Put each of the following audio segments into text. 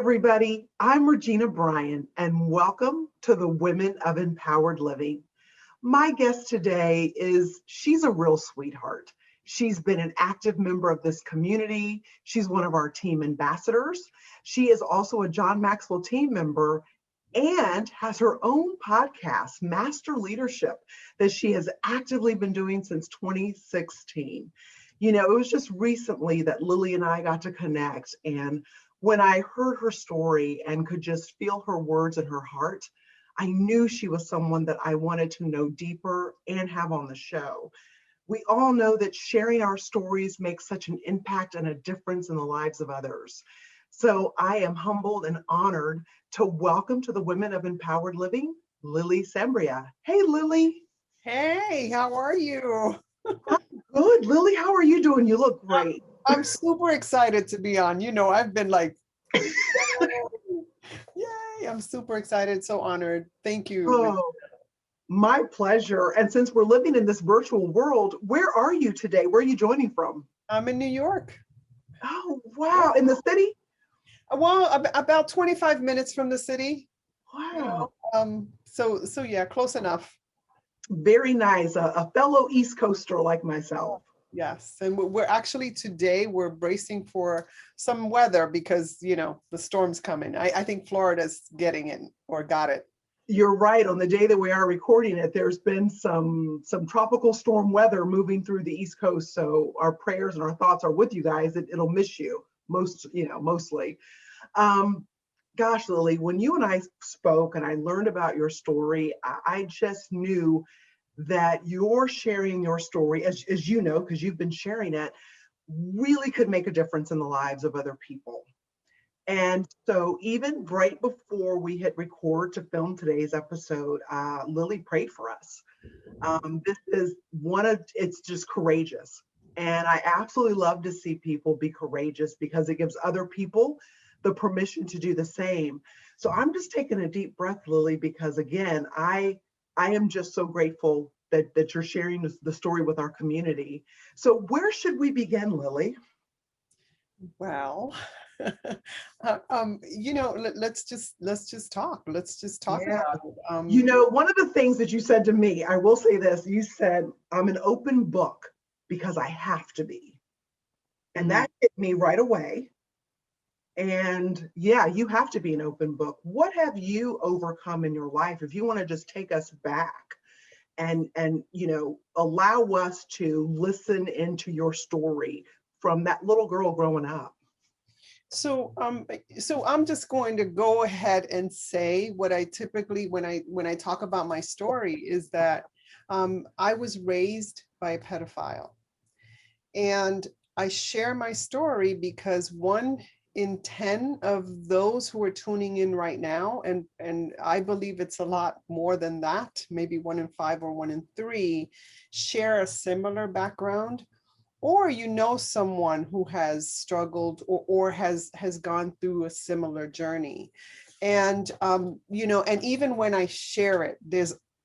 everybody. I'm Regina Bryan, and welcome to the Women of Empowered Living. My guest today she's a real sweetheart. She's been an active member of this community. She's one of our team ambassadors. She is also a John Maxwell team member and has her own podcast, Master Leadership, that she has actively been doing since 2016. It was just recently that Lily and I got to connect, and when I heard her story and could just feel her words in her heart, I knew she was someone that I wanted to know deeper and have on the show. We all know that sharing our stories makes such an impact and a difference in the lives of others. So I am humbled and honored to welcome to the Women of Empowered Living, Lily Sanabria. Hey, Lily. Hey, how are you? I'm good. Lily, how are you doing? You look great. I'm super excited to be on. I've been like, yay, I'm super excited, so honored. Thank you. Oh, my pleasure. And since we're living in this virtual world, where are you today? Where are you joining from? I'm in New York. Oh, Yeah. wow. In the city? Well, about 25 minutes from the city. Wow. So yeah, close enough. Very nice. A fellow East Coaster like myself. Yes, and we're actually today we're bracing for some weather because the storm's coming. I think Florida's getting it or got it. You're right. On the day that we are recording it, there's been some tropical storm weather moving through the East Coast. So our prayers and our thoughts are with you guys. It'll miss you mostly. Gosh, Lily, when you and I spoke and I learned about your story, I just knew that you're sharing your story, as you know, because you've been sharing it, really could make a difference in the lives of other people. And so even right before we hit record to film today's episode, Lily prayed for us. This is it's just courageous. And I absolutely love to see people be courageous because it gives other people the permission to do the same. So I'm just taking a deep breath, Lily, because again, I am just so grateful that you're sharing the story with our community. So where should we begin, Lily? Well, let's just talk. Let's just talk Yeah. about it. One of the things that you said to me, I will say this, you said, I'm an open book because I have to be. And that hit me right away. And yeah, you have to be an open book. What have you overcome in your life? If you want to just take us back and allow us to listen into your story from that little girl growing up. So I'm just going to go ahead and say what I typically when I talk about my story is that I was raised by a pedophile, and I share my story because 1 in 10 of those who are tuning in right now, and I believe it's a lot more than that, maybe 1 in 5 or 1 in 3, share a similar background, or someone who has struggled or has gone through a similar journey. And and even when I share it,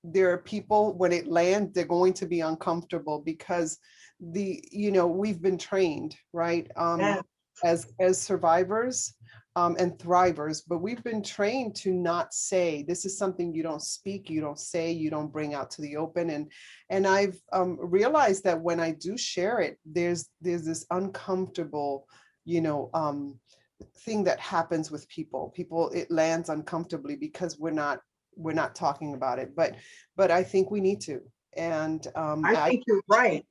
there are people, when it lands, they're going to be uncomfortable because we've been trained, right? Yeah. As survivors and thrivers, but we've been trained to not say. This is something you don't speak, you don't say, you don't bring out to the open. And I've realized that when I do share it, there's this uncomfortable, thing that happens with people. It lands uncomfortably because we're not talking about it. But I think we need to. And I think you're right.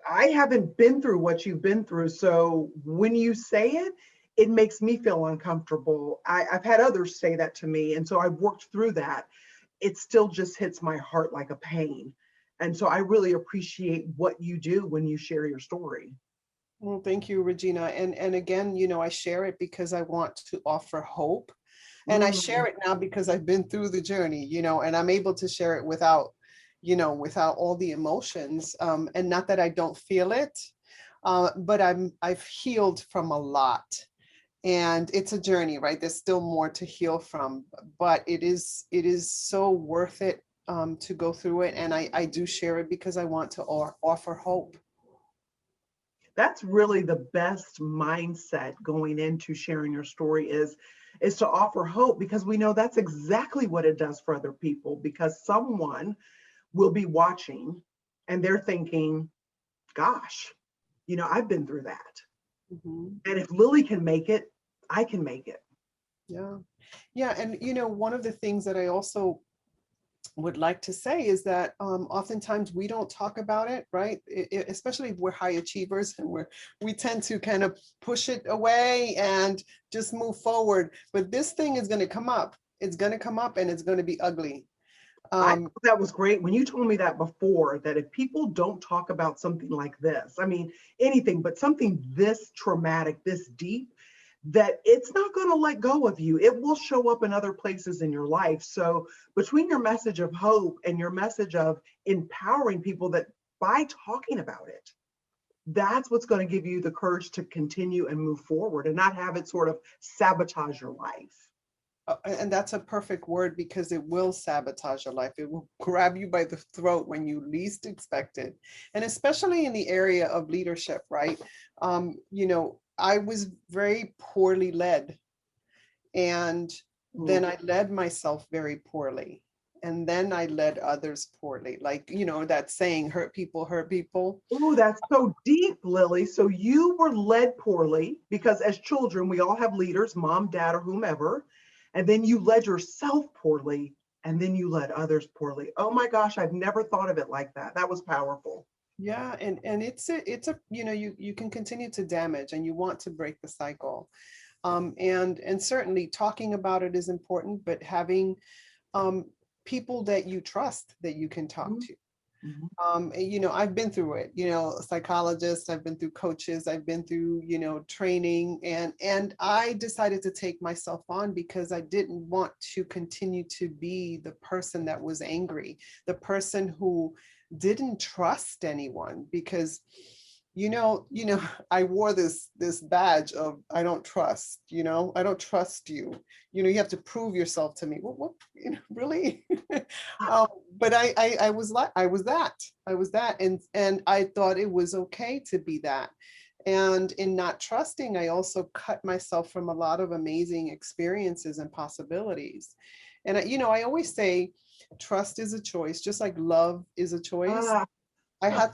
I haven't been through what you've been through. So when you say it, it makes me feel uncomfortable. I've had others say that to me. And so I've worked through that. It still just hits my heart like a pain. And so I really appreciate what you do when you share your story. Well, thank you, Regina. And again, I share it because I want to offer hope. And I share it now because I've been through the journey, and I'm able to share it without all the emotions. And not that I don't feel it, but I've healed from a lot. And it's a journey, right? There's still more to heal from, but it is so worth it to go through it. And I do share it because I want to offer hope. That's really the best mindset going into sharing your story is is to offer hope, because we know that's exactly what it does for other people, because someone will be watching and they're thinking, gosh, I've been through that. Mhm. And if Lily can make it, I can make it. Yeah. Yeah. And, one of the things that I also would like to say is that oftentimes we don't talk about it, right? Especially if we're high achievers and we tend to kind of push it away and just move forward. But this thing is going to come up. It's going to come up and it's going to be ugly. I thought that was great when you told me that before, that if people don't talk about something like this, I mean, anything, but something this traumatic, this deep, that it's not going to let go of you. It will show up in other places in your life. So between your message of hope and your message of empowering people, that by talking about it, that's what's going to give you the courage to continue and move forward and not have it sort of sabotage your life. And that's a perfect word, because it will sabotage your life. It will grab you by the throat when you least expect it. And especially in the area of leadership, right? I was very poorly led. And then I led myself very poorly. And then I led others poorly. Like, that saying, hurt people, hurt people. Oh, that's so deep, Lily. So you were led poorly, because as children, we all have leaders, mom, dad, or whomever. And then you led yourself poorly, and then you led others poorly. Oh my gosh, I've never thought of it like that. That was powerful. Yeah, and it's a you can continue to damage, and you want to break the cycle. And certainly talking about it is important, but having people that you trust, that you can talk to. Mhm. I've been through it, psychologists, I've been through coaches, I've been through, training, and I decided to take myself on because I didn't want to continue to be the person that was angry, the person who didn't trust anyone, because I wore this badge of I don't trust, I don't trust you. You have to prove yourself to me. What really? But I was like, I was that, and I thought it was okay to be that. And in not trusting, I also cut myself from a lot of amazing experiences and possibilities. And I always say, trust is a choice, just like love is a choice. Ah, I had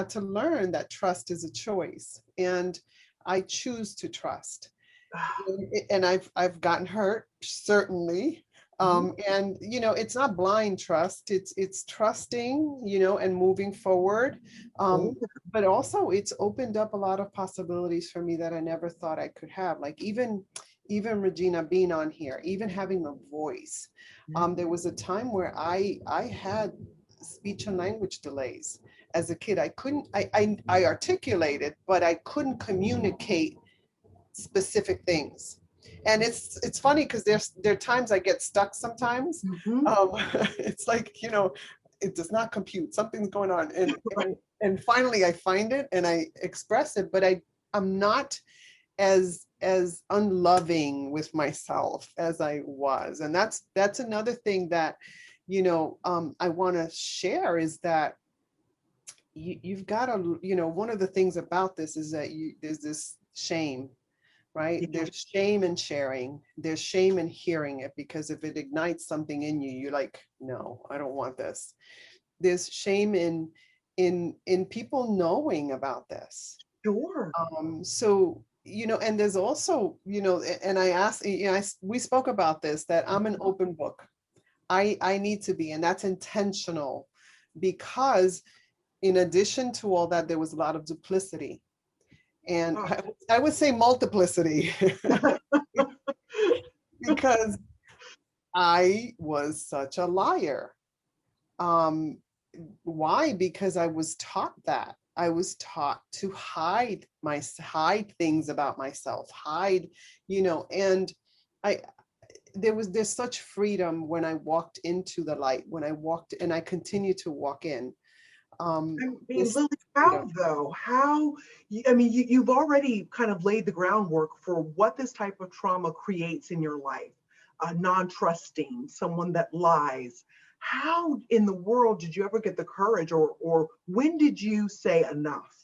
to learn that trust is a choice, and I choose to trust. ah, And I've gotten hurt, certainly. mhm. And it's not blind trust, it's trusting, and moving forward. Oh, But also it's opened up a lot of possibilities for me that I never thought I could have. Like even Regina being on here, even having a voice. yeah. There was a time where I had speech and language delays. As a kid, I couldn't, I articulated, but I couldn't communicate specific things. And it's funny because there are times I get stuck sometimes. Mhm. Um, it's like, it does not compute. Something's going on. And finally I find it and I express it, but I'm not as unloving with myself as I was. And that's another thing that, I want to share, is that you've got to, one of the things about this is that there's this shame, right? Yeah. There's shame in sharing. There's shame in hearing it, because if it ignites something in you, you're like, no, I don't want this. There's shame in people knowing about this. Sure. So, and there's also, and I asked, we spoke about this, that I'm an open book. I need to be, and that's intentional, because in addition to all that, there was a lot of duplicity. And Oh. I would say multiplicity, because I was such a liar. Um, why? Because I was taught that. I was taught to hide things about myself, and I there's such freedom when I walked into the light, when I walked, and I continue to walk in. I mean, This Lily, freedom. how though? How? I mean, you've already kind of laid the groundwork for what this type of trauma creates in your life. Non-trusting, someone that lies. How in the world did you ever get the courage, or when did you say enough?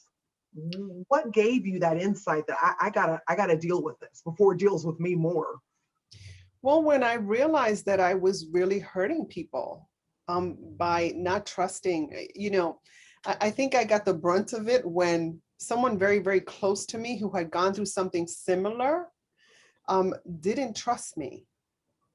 What gave you that insight that I gotta deal with this before it deals with me more? Well, when I realized that I was really hurting people by not trusting, I think I got the brunt of it when someone very, very close to me who had gone through something similar didn't trust me.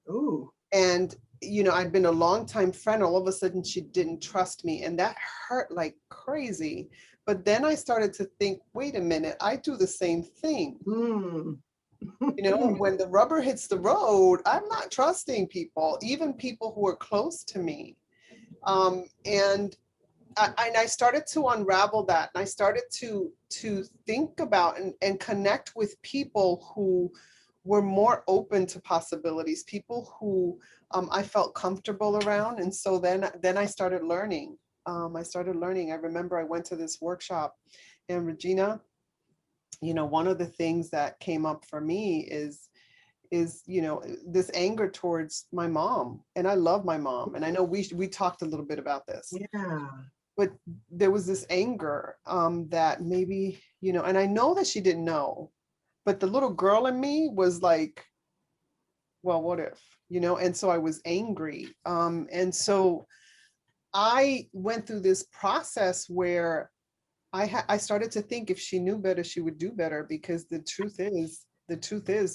Ooh. And, I'd been a longtime friend. All of a sudden, she didn't trust me. And that hurt like crazy. But then I started to think, wait a minute, I do the same thing. Mm. When the rubber hits the road, I'm not trusting people, even people who are close to me. And I started to unravel that, and I started to think about and connect with people who were more open to possibilities, people who I felt comfortable around. And so then I started learning. I remember I went to this workshop, and Regina, one of the things that came up for me is this anger towards my mom. And I love my mom, and I know we talked a little bit about this. Yeah. But there was this anger that maybe, and I know that she didn't know, but the little girl in me was like, well, what if, and so I was angry. And so I went through this process where I started to think if she knew better, she would do better, because the truth is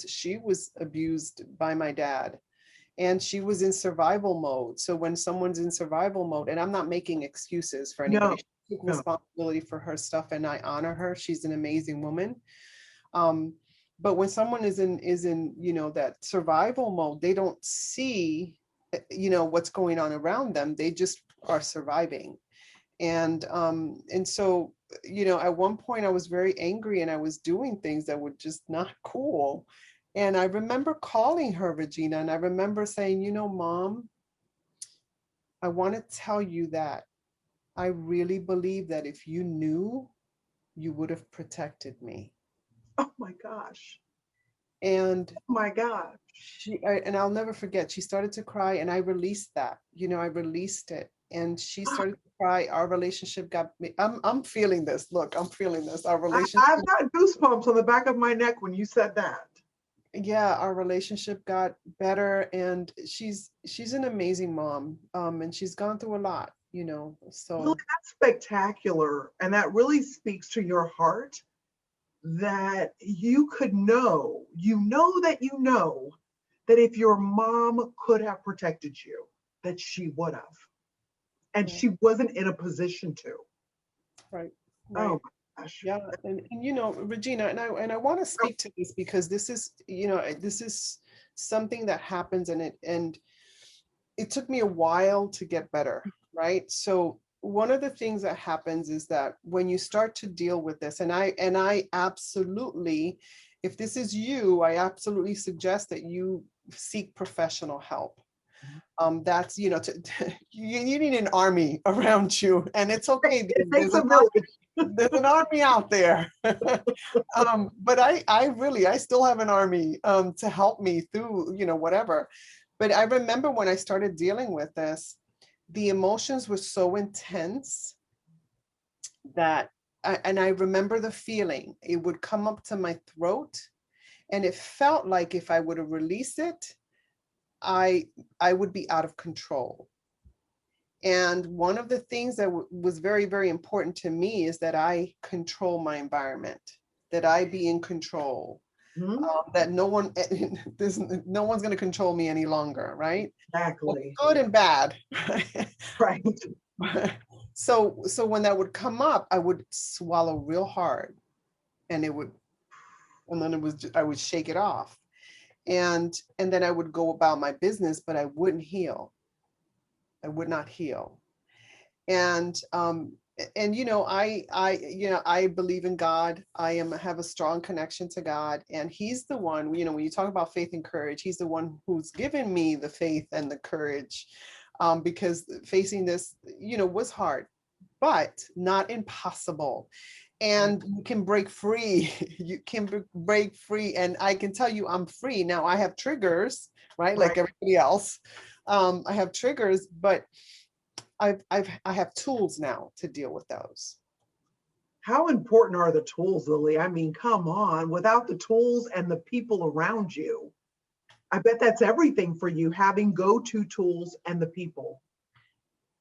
she was abused by my dad, and she was in survival mode. So when someone's in survival mode, and I'm not making excuses for anybody, No. she took No. responsibility for her stuff, and I honor her. She's an amazing woman. Um, but when someone is in that survival mode, they don't see what's going on around them. They just are surviving. And so at one point I was very angry, and I was doing things that were just not cool. And I remember calling her, Regina, and I remember saying, Mom, I want to tell you that I really believe that if you knew, you would have protected me. Oh my gosh. And Oh my gosh. and I'll never forget, she started to cry, and I released that. I released it, and she started to cry. Our relationship got me. I'm feeling this. Look, I'm feeling this. Our relationship. I've got goosebumps on the back of my neck when you said that. Yeah, our relationship got better, and she's an amazing mom. And she's gone through a lot, Lily, so. that's spectacular. And that really speaks to your heart that you could know that if your mom could have protected you, that she would have. And Yeah, she wasn't in a position to. right, Oh right. my gosh. Yeah, and Regina, and I want to speak to this, because this is something that happens, and it took me a while to get better, right? So one of the things that happens is that when you start to deal with this, and I absolutely, if this is you, I absolutely suggest that you seek professional help. That's you need an army around you, and it's okay. It There's takes an a village. army out there. But I still have an army to help me through whatever. But I remember when I started dealing with this, the emotions were so intense that and I remember the feeling. It would come up to my throat, and it felt like if I would have released it, I I would be out of control. And one of the things that was very, very important to me is that I control my environment, that I be in control, Mhm. that no one's going to control me any longer, right? Exactly. Good and bad. Right. So when that would come up, I would swallow real hard, and then I would shake it off, and then I would go about my business, but I wouldn't heal. I would not heal. And I believe in God. Have a strong connection to God, and he's the one, when you talk about faith and courage, he's the one who's given me the faith and the courage, because facing this was hard, but not impossible. And you can break free. You can break free, and I can tell you I'm free now. I have triggers, right, Right. like everybody else. I have triggers, but I have tools now to deal with those. How important are the tools, Lily? I mean, come on, without the tools and the people around you, I bet that's everything for you, having go-to tools and the people.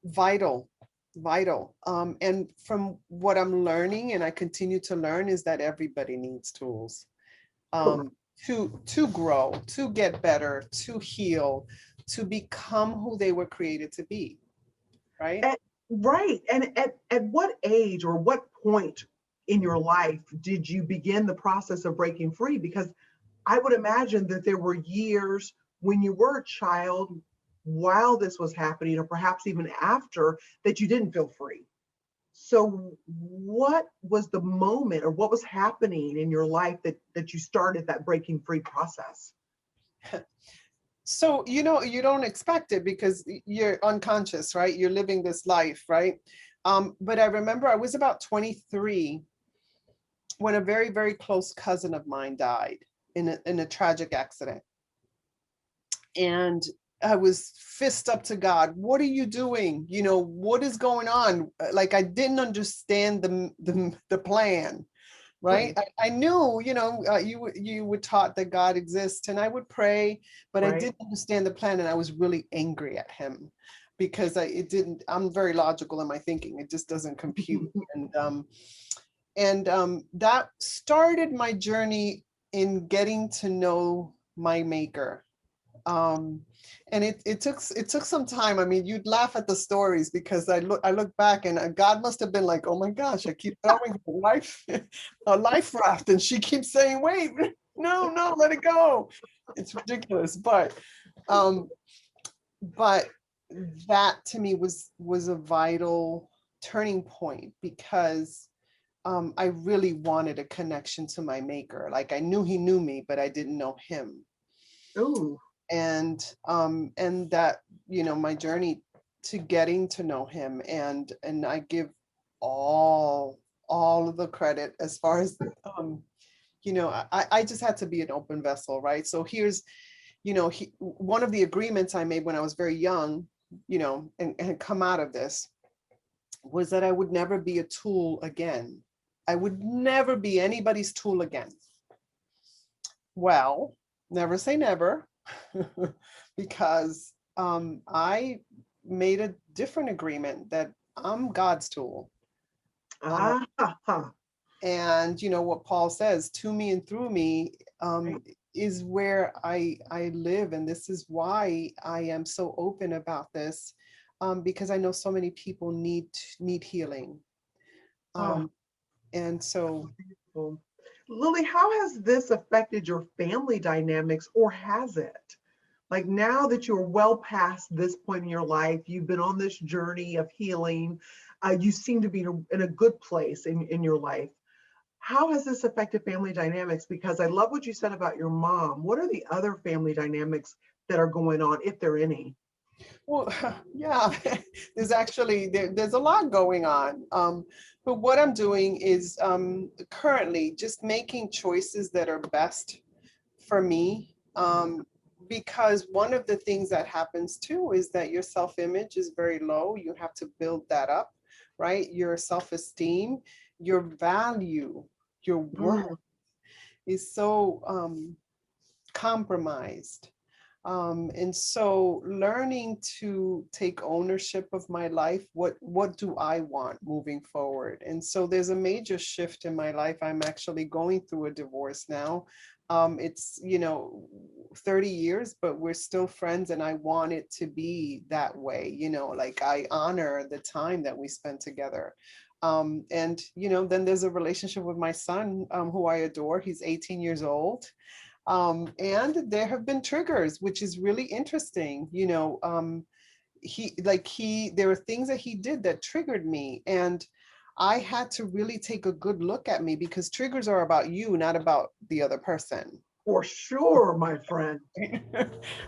Vital, vital. And from what I'm learning, and I continue to learn, is that everybody needs tools Correct. to grow, to get better, to heal, to become who they were created to be, right? Right. And at what age or what point in your life did you begin the process of breaking free? Because I would imagine that there were years when you were a child while this was happening, or perhaps even after, that you didn't feel free. So what was the moment or what was happening in your life that you started that breaking free process? So, you don't expect it because you're unconscious, right? You're living this life, right? But I remember I was about 23 when a very, very close cousin of mine died in a tragic accident. And I was fist up to God. What are you doing? What is going on? Like, I didn't understand the plan, right? Right. I knew, you were taught that God exists, and I would pray, but I Right. didn't understand the plan, and I was really angry at him because I'm very logical in my thinking. It just doesn't compute. And that started my journey in getting to know my maker. um and it took some time. I mean, you'd laugh at the stories because I look back, and God must have been like, oh my gosh, I keep throwing her life a life raft, and she keeps saying, wait, no, no, let it go. It's ridiculous. Um but that to me was a vital turning point because I really wanted a connection to my maker. Like, I knew he knew me, but I didn't know him. Oh, And that, my journey to getting to know him, and I give all all of the credit as far as I just had to be an open vessel, right? So here's, one of the agreements I made when I was very young, and come out of this, was that I would never be a tool again. I would never be anybody's tool again. Well, never say never, because I made a different agreement that I'm God's tool. Uh, ah, ha, ha. and what Paul says, to me and through me, Right. is where I live. And this is why I am so open about this, because I know so many people need healing. Ah, Um, and so beautiful. Lily, how has this affected your family dynamics, or has it? Like, now that you're well past this point in your life, you've been on this journey of healing, you seem to be in a good place in your life. How has this affected family dynamics? Because I love what you said about your mom. What are the other family dynamics that are going on, if there are any? Well, yeah, there's a lot going on. But what I'm doing is, currently just making choices that are best for me. Because one of the things that happens too is that your self-image is very low. You have to build that up, right? Your self-esteem, your value, your worth Mm, is so compromised. And so learning to take ownership of my life, what do I want moving forward? And so there's a major shift in my life. I'm actually going through a divorce now. It's 30 years, but we're still friends, and I want it to be that way. Like, I honor the time that we spent together. And then there's a relationship with my son, who I adore. He's 18 years old. And there have been triggers, which is really interesting. There were things that he did that triggered me, and I had to really take a good look at me, because triggers are about you, not about the other person. for sure, my friend.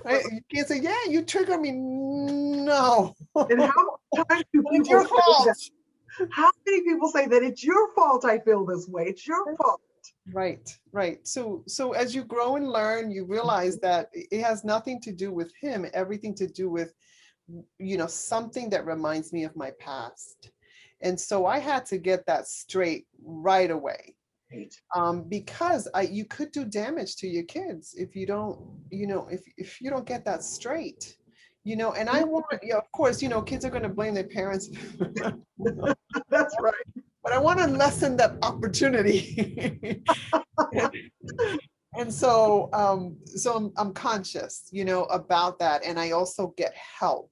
Right? You can't say, yeah, you trigger me. No, And how many times do it's people your say that? fault. How many people say that it's your fault I feel this way? It's your fault. Right, right. So as you grow and learn, you realize that it has nothing to do with him, everything to do with, something that reminds me of my past. And so I had to get that straight right away. Right. Because you could do damage to your kids if you don't, if you don't get that straight, and I want, yeah, of course, kids are going to blame their parents. That's right. But I want to lessen that opportunity. And so, I'm conscious, about that. And I also get help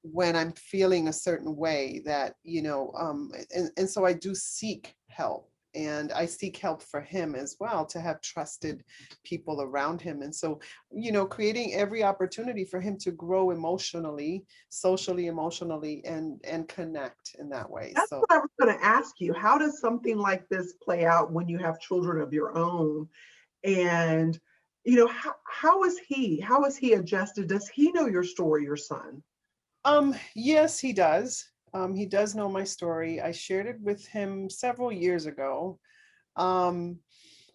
when I'm feeling a certain way that, and so I do seek help, and I seek help for him as well, to have trusted people around him. And so, creating every opportunity for him to grow emotionally, socially, emotionally, and connect in that way. That's So what I was going to ask you. How does something like this play out when you have children of your own? And, how is he adjusted? Does he know your story, your son? Yes, he does. He does know my story. I shared it with him several years ago. Um,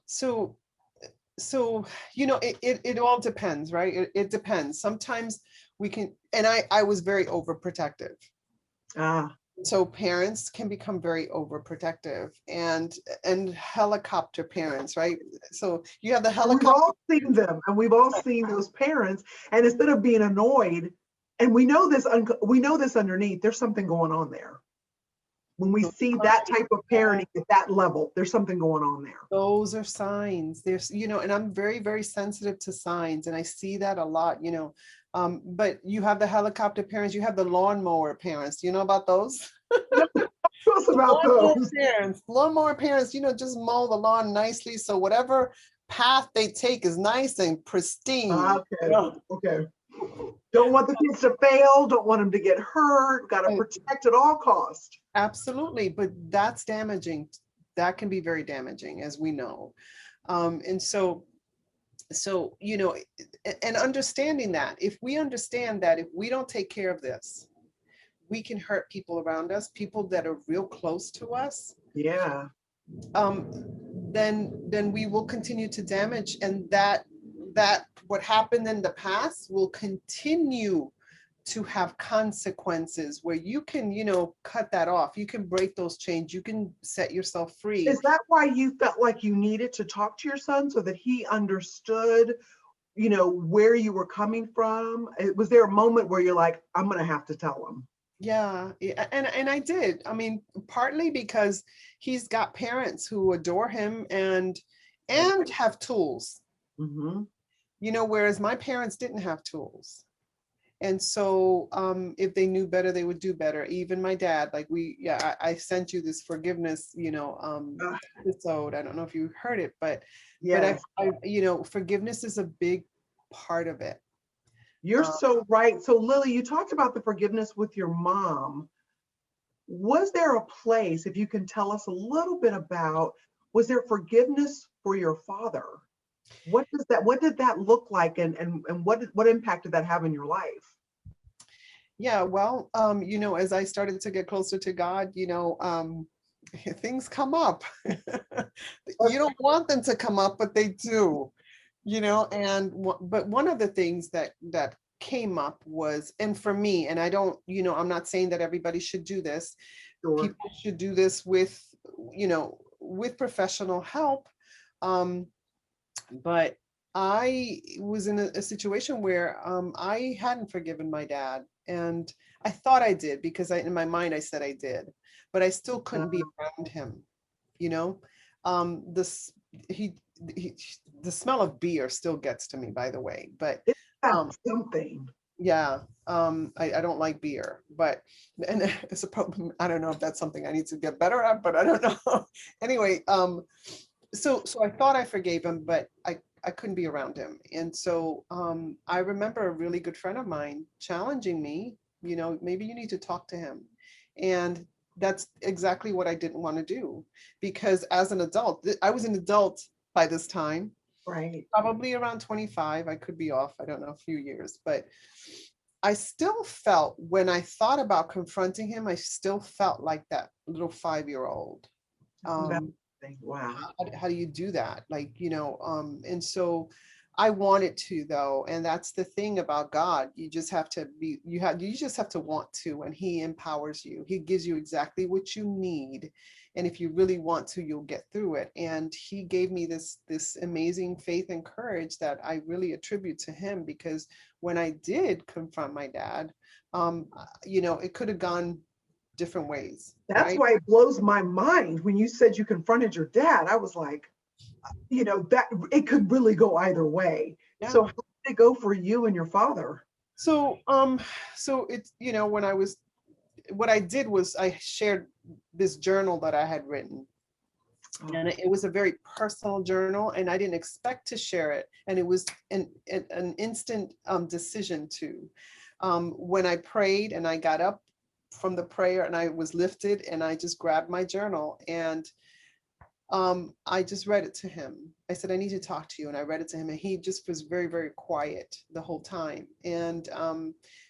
so it all depends, right? It depends. Sometimes we can, and I was very overprotective. Ah, So parents can become very overprotective, and helicopter parents, right? So you have the and we've helicopter. all seen them, and we've all seen those parents. And instead of being annoyed, and we know this underneath, there's something going on there. When we see that type of parenting at that level, there's something going on there. Those are signs. There's, and I'm very, very sensitive to signs, and I see that a lot, but you have the helicopter parents, you have the lawnmower parents. You know about those? Tell us about those. Lawnmower parents, just mow the lawn nicely, so whatever path they take is nice and pristine. Okay, okay. Don't want the kids to fail, don't want them to get hurt, got to protect at all costs. Absolutely, but that's damaging. That can be very damaging, as we know. And so, and understanding that, if we understand that if we don't take care of this, we can hurt people around us, people that are real close to us. Yeah. Then we will continue to damage, and that what happened in the past will continue to have consequences, where you can, cut that off. You can break those chains. You can set yourself free. Is that why you felt like you needed to talk to your son, so that he understood, where you were coming from? Was there a moment where you're like, I'm going to have to tell him? Yeah, and I did. I mean, partly because he's got parents who adore him and have tools. Mm-hmm. Whereas my parents didn't have tools. And so if they knew better, they would do better. Even my dad, like I sent you this forgiveness, episode. I don't know if you heard it, but Yes. I forgiveness is a big part of it. You're so right. So Lily, you talked about the forgiveness with your mom. Was there a place, if you can tell us a little bit about, was there forgiveness for your father? What did that look like, and what impact did that have in your life? Yeah, well, as I started to get closer to God, things come up. You don't want them to come up, but they do. But one of the things that came up was, and for me, and I don't, I'm not saying that everybody should do this. Sure. People should do this with professional help. But I was in a situation where I hadn't forgiven my dad, and I thought I did, because in my mind I said I did, but I still couldn't be around him. The smell of beer still gets to me, by the way. But something. Yeah, I don't like beer, and it's a problem. I don't know if that's something I need to get better at, but I don't know. Anyway, so I thought I forgave him, but I couldn't be around him. And so I remember a really good friend of mine challenging me, maybe you need to talk to him. And that's exactly what I didn't want to do, because as an adult, I was an adult by this time, right? Probably around 25. I could be off, I don't know, a few years, but I still felt, when I thought about confronting him, I still felt like that little 5-year-old. Wow. How do you do that? And so I wanted to though, and that's the thing about God. You just have to be, you just have to want to, and he empowers you. He gives you exactly what you need. And if you really want to, you'll get through it. And he gave me this amazing faith and courage that I really attribute to him, because when I did confront my dad, it could have gone different ways, That's right? why it blows my mind when you said you confronted your dad. I was like, that it could really go either way. Yeah. So how did it go for you and your father? So it's, what I did was I shared this journal that I had written. And it was a very personal journal, and I didn't expect to share it. And it was an instant decision to, when I prayed and I got up from the prayer and I was lifted, and I just grabbed my journal, and I just read it to him. I said, I need to talk to you. And I read it to him, and he just was very, very quiet the whole time. And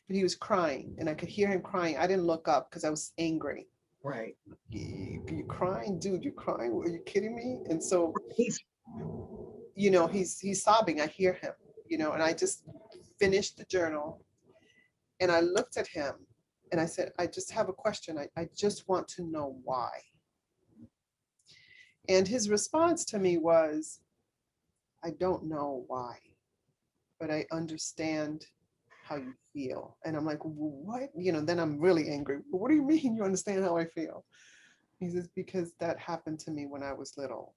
but he was crying, and I could hear him crying. I didn't look up because I was angry. Right. You crying, dude? You crying? Are you kidding me? And so, He's he's sobbing. I hear him, and I just finished the journal, and I looked at him, and I said, I just have a question. I just want to know why. And his response to me was, I don't know why, but I understand how you feel. And I'm like, what? Then I'm really angry. What do you mean you understand how I feel? He says, because that happened to me when I was little.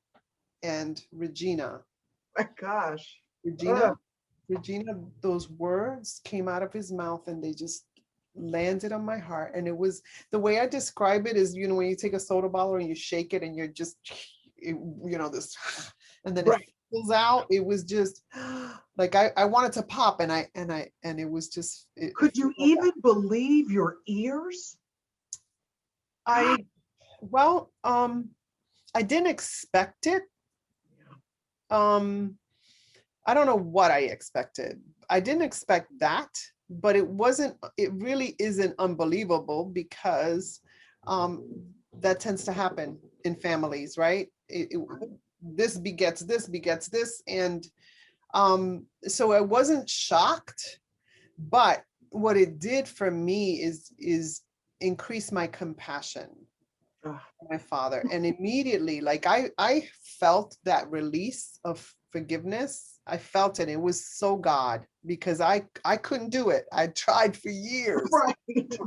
And my gosh. Regina, Regina, those words came out of his mouth, and they just landed on my heart. And it was, the way I describe it is, when you take a soda bottle and you shake it and you're just, this, and then Right. it fills out. It was just like, I wanted to pop, and it was just. Could you even believe your ears? Well, I didn't expect it. I don't know what I expected. I didn't expect that, but it really isn't unbelievable, because that tends to happen in families, right? This begets this. And so I wasn't shocked, but what it did for me is increase my compassion for my father. And immediately, like I felt that release of forgiveness. I felt it. It was so God, because I couldn't do it. I tried for years. Right.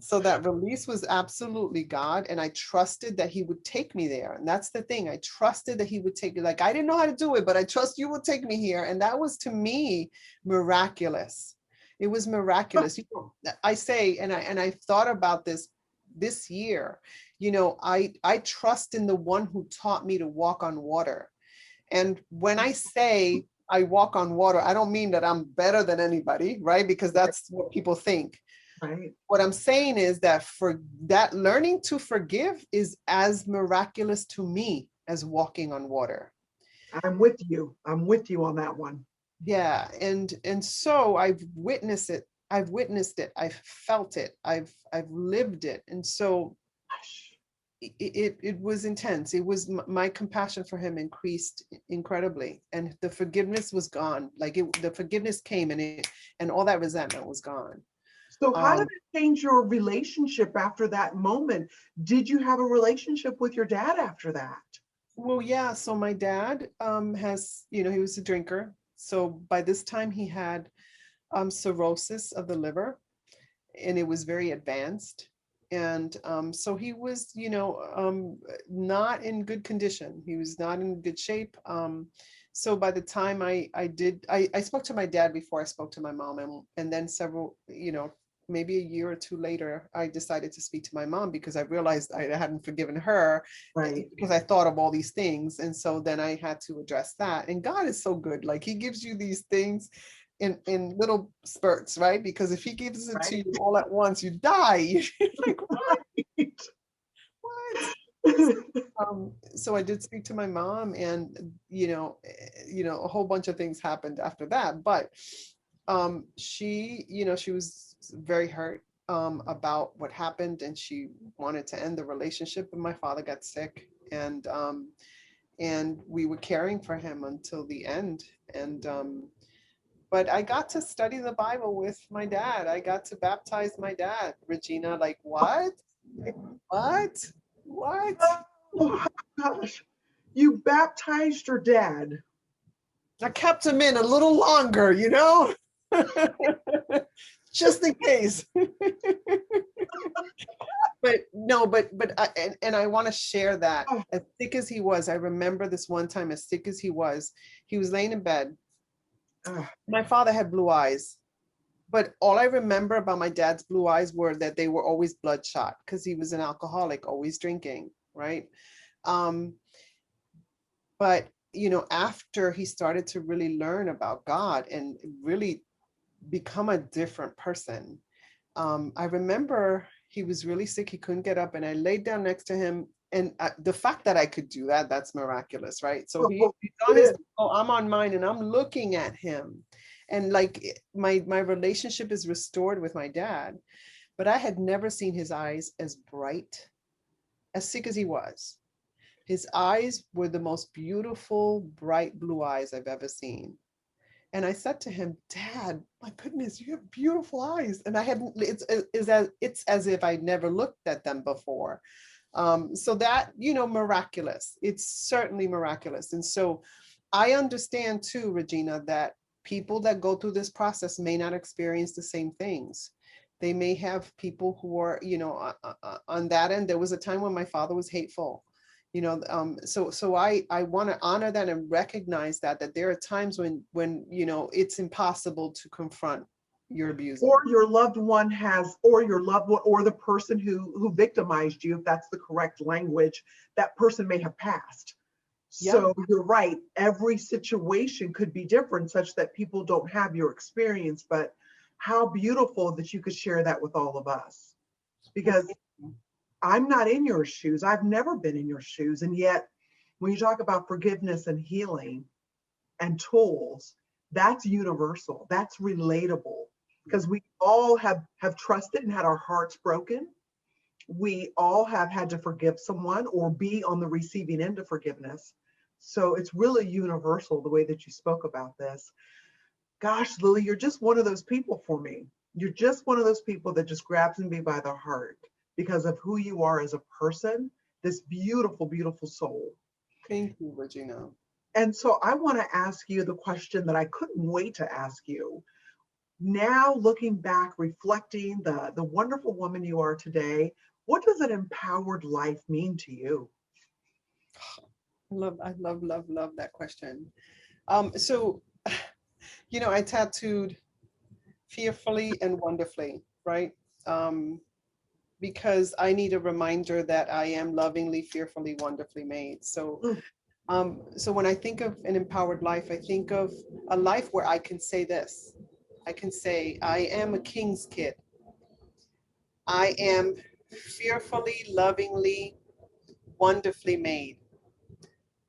So that release was absolutely God. And I trusted that he would take me there. And that's the thing. I trusted that he would take me. Like, I didn't know how to do it, but I trust you will take me here. And that was, to me, miraculous. It was miraculous. I say, and I thought about this year, I trust in the one who taught me to walk on water. And when I say I walk on water, I don't mean that I'm better than anybody, right? Because that's what people think. Right. What I'm saying is that for that, learning to forgive is as miraculous to me as walking on water. I'm with you. I'm with you on that one. Yeah. And so I've witnessed it. I've felt it. I've lived it. And so it was intense. It was, my compassion for him increased incredibly, and the forgiveness was gone. Like the forgiveness came, and all that resentment was gone. So how did it change your relationship after that moment? Did you have a relationship with your dad after that? Well, yeah. So my dad has, he was a drinker. So by this time he had cirrhosis of the liver, and it was very advanced. And so he was, not in good condition. He was not in good shape. So by the time I spoke to my dad before I spoke to my mom, and then several, maybe a year or two later, I decided to speak to my mom, because I realized I hadn't forgiven her, right? Because I thought of all these things. And so then I had to address that. And God is so good. Like, he gives you these things in little spurts, right? Because if he gives it to you all at once, you die. Like, what? So I did speak to my mom, and a whole bunch of things happened after that. But she was very hurt about what happened, and she wanted to end the relationship. But my father got sick, and and we were caring for him until the end. And but I got to study the Bible with my dad. I got to baptize my dad. Regina, like, what? What? What? Oh gosh, you baptized your dad. I kept him in a little longer, you know? Just in case. But no, and I want to share that. Oh, As sick as he was, I remember this one time, as sick as he was laying in bed. uh, My father had blue eyes, but all I remember about my dad's blue eyes were that they were always bloodshot because he was an alcoholic, always drinking, right? Um, but you know, after he started to really learn about God and really become a different person, I remember he was really sick. He couldn't get up, and I laid down next to him. And the fact that I could do that, that's miraculous, right? So he's on it his, is. oh, I'm on mine, and I'm looking at him. And like my relationship is restored with my dad, but I had never seen his eyes as bright, as sick as he was. His eyes were the most beautiful, bright blue eyes I've ever seen. And I said to him, Dad, my goodness, you have beautiful eyes. And I hadn't, it's as if I'd never looked at them before. So that, you know, miraculous. It's certainly miraculous. And so I understand too, Regina, that people that go through this process may not experience the same things. They may have people who are, you know, on that end. There was a time when my father was hateful, you know. So I want to honor that and recognize that there are times when you know it's impossible to confront your abuser. Or your loved one has, or your loved one, or the person who victimized you, if that's the correct language, that person may have passed. Yeah. So you're right. Every situation could be different, such that people don't have your experience. But how beautiful that you could share that with all of us. Because I'm not in your shoes. I've never been in your shoes. And yet, when you talk about forgiveness and healing and tools, that's universal. That's relatable because we all have trusted and had our hearts broken. We all have had to forgive someone or be on the receiving end of forgiveness. So it's really universal the way that you spoke about this. Gosh, Lily, you're just one of those people for me. You're just one of those people that just grabs me by the heart because of who you are as a person, this beautiful, beautiful soul. Thank you, Regina. And so I want to ask you the question that I couldn't wait to ask you. Now, looking back, reflecting the wonderful woman you are today, what does an empowered life mean to you? I love that question. So you know, I tattooed fearfully and wonderfully, right? Um, because I need a reminder that I am lovingly, fearfully, wonderfully made. So Mm. so when I think of an empowered life, I think of a life where I can say this. I can say, I am a king's kid. I am fearfully, lovingly, wonderfully made.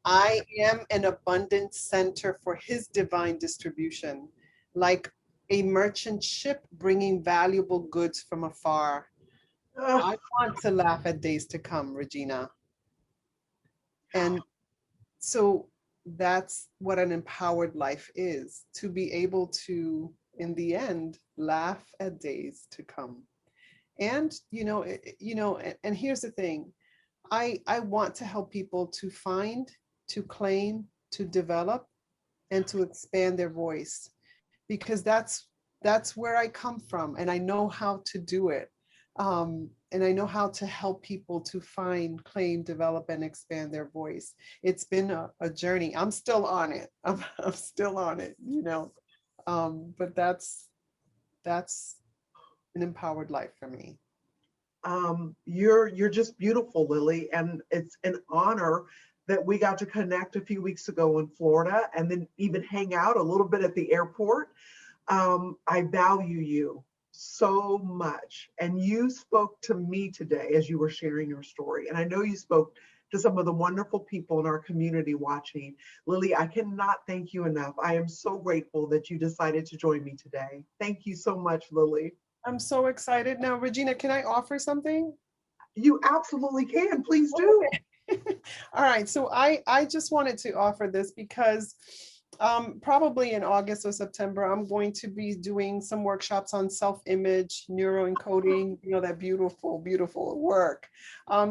I am an abundant center for his divine distribution, like a merchant ship bringing valuable goods from afar. Uh, I want to laugh at days to come, Regina. And so that's what an empowered life is, to be able to, in the end, laugh at days to come. And and here's the thing, I want to help people to find, to claim, to develop, and to expand their voice, because that's where I come from, and I know how to do it. And I know how to help people to find, claim, develop, and expand their voice. It's been a journey. I'm still on it. I'm still on it, you know. But that's an empowered life for me. you're just beautiful, Lily, and it's an honor that we got to connect a few weeks ago in Florida, and then even hang out a little bit at the airport. I value you so much, and you spoke to me today as you were sharing your story, and I know you spoke to some of the wonderful people in our community watching. Lily, I cannot thank you enough. I am so grateful that you decided to join me today. Thank you so much, Lily. I'm so excited. Now, Regina, can I offer something? You absolutely can. Please do. All right, so I just wanted to offer this because probably in August or September, I'm going to be doing some workshops on self-image, neuroencoding, that beautiful, beautiful work.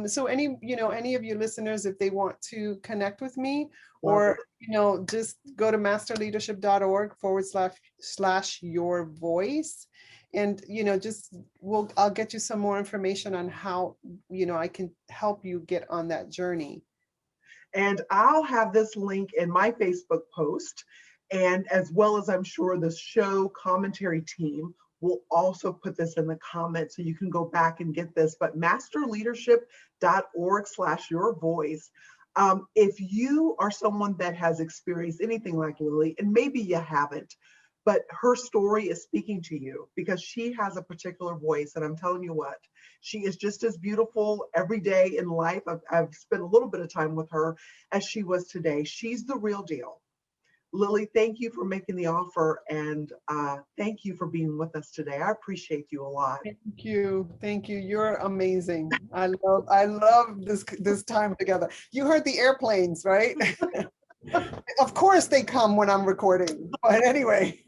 So any of you listeners, if they want to connect with me, or just go to masterleadership.org// your voice. And I'll get you some more information on how I can help you get on that journey. And I'll have this link in my Facebook post, and as well as I'm sure the show commentary team will also put this in the comments so you can go back and get this. But masterleadership.org/your voice. If you are someone that has experienced anything like Lily, and maybe you haven't, but her story is speaking to you because she has a particular voice. And I'm telling you what, she is just as beautiful every day in life. I've spent a little bit of time with her as she was today. She's the real deal. Lily, thank you for making the offer, and thank you for being with us today. I appreciate you a lot. Thank you. Thank you. You're amazing. I love this time together. You heard the airplanes, right? Of course they come when I'm recording. But anyway.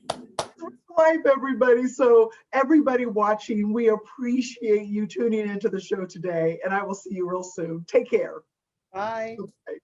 Life, everybody. So everybody watching, we appreciate you tuning into the show today, and I will see you real soon. Take care. Bye. Bye.